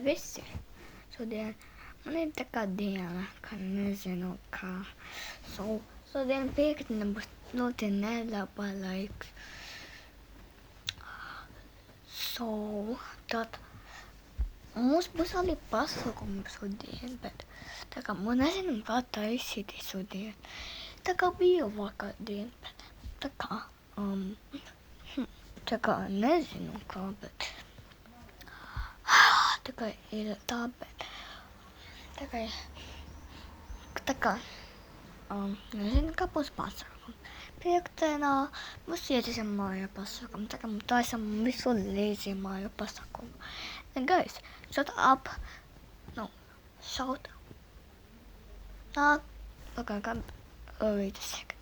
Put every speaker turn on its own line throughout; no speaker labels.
vissi. Sodien man inte kan dela kanske ka. Så den pekten låter nära på like. So dat mus oli passo kom sodien bet. Taka mun näsen kautta isiti sodien. Taka biovaka dien bet. Taka näsen kaapet. Taka ei taapet. Taka näsen kapos passa. Projekteina mus sietisin maa ja passakom. Taka mun taisa missä oli leisi maa ja passakom. And guys, shut up. No, shout. Not. Okay, wait a second.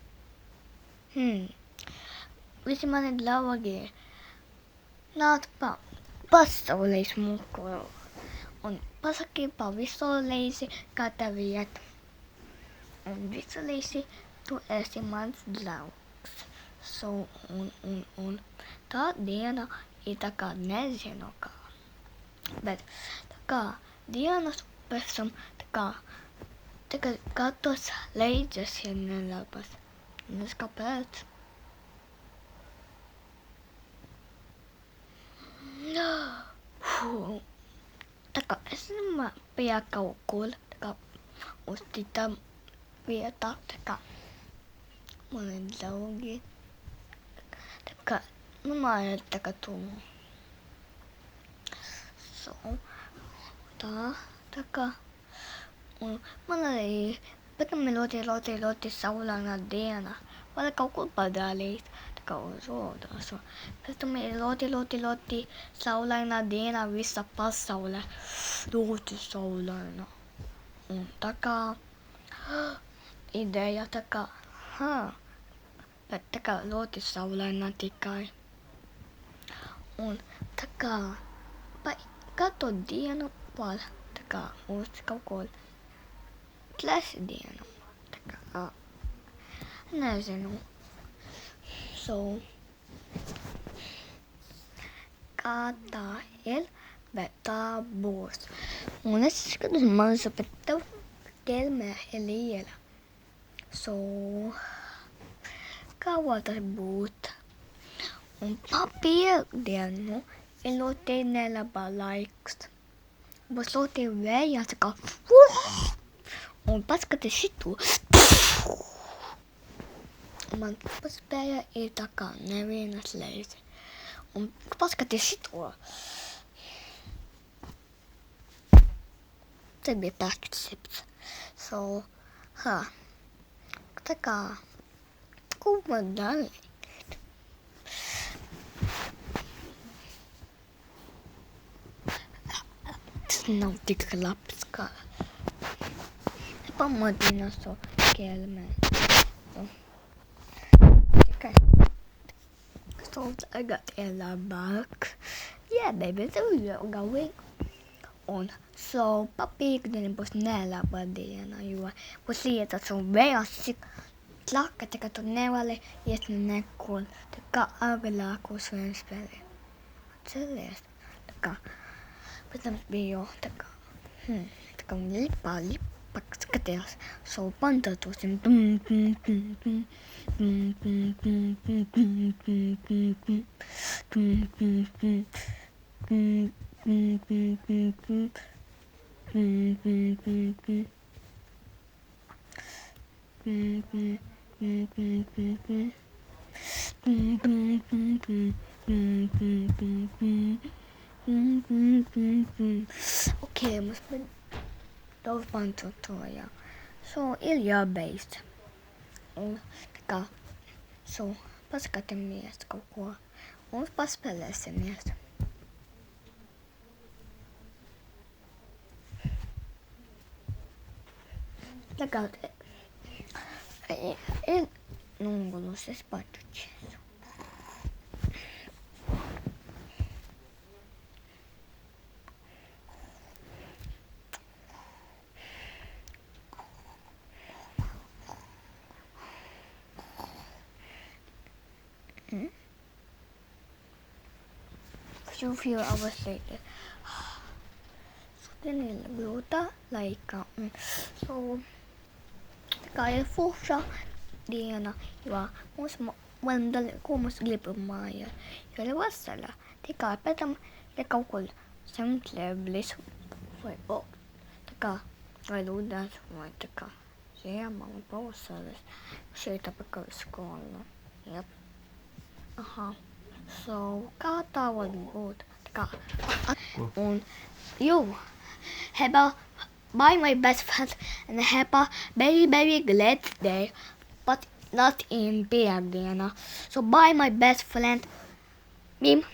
Visi mä nyt lauageen. Not passa oleis mukaan. On passakin visoleisi käteviät. On visoleisi tu esimans lauks. So on. Ta diena i taka nezinokaa. Bet taka diena supersom taka katos leidžas ja nelapas. Nes kāpēc? Taka es nemā pie kaut kur. Taka uz citam vietā. Taka man ir draugi. Taka mājā taka tumu. So tā taka. Un man arī bet man ļoti saulaina diena. Vai kaut kur padalīt. Taka uz odas. Pēc tam ir ļoti saulaina diena visa pasaule. Ļoti saulaina. Un taka ideja taka. Bet taka ļoti saulaina tikai. Un taka katru dienu var taka uz kaut ko dienu. Taka nezinu. So kā tā ir, bet tā būs. Un es skatos mazu, bet tev kelmē ir liela. So kā var tas būt? Un papierdienu ir ļoti nelaba laiks. Būs ļoti vējās, kā un paskaties šito. Man paspēja ir tā kā nevienas leizi. Un paskaties šito. Tas bija praktiski. So, tā kā, ko man darīt? Tas nav tik labs kā. Pamodinās to kelmē. Tikai. So tagad ir labāk. Yeah, baby, so you're going. Un so papīkdieni būs nelaba diena, jo būs lietas un vējās cik tlaka, tā kā tu nevari iet nekur. Tā kā agrāk uz vienu spēlē. Atceries? Tā kā, pēc tam bija jau tā kā lipa. Skaties, savu pantatosim. Okay, mums bija daudz pantotoja. So ir jābeidz. Un tā kā, so paskatāmies kaut ko. Un paspēlēsimies. Tagad ir nogulusies patučies. A few hours later. Then glota like so kaya forsa diana ja mus vandal komos glipumaya ja vassala tika petam le kaukol samtleblis foi o tika vai ludas vai tika Siema on poussales siitä pekkaviskolla jep aha so kata var god tika on jo Heba by my best friend and Heba very glad day, but not in Bergdena. So by my best friend, Mim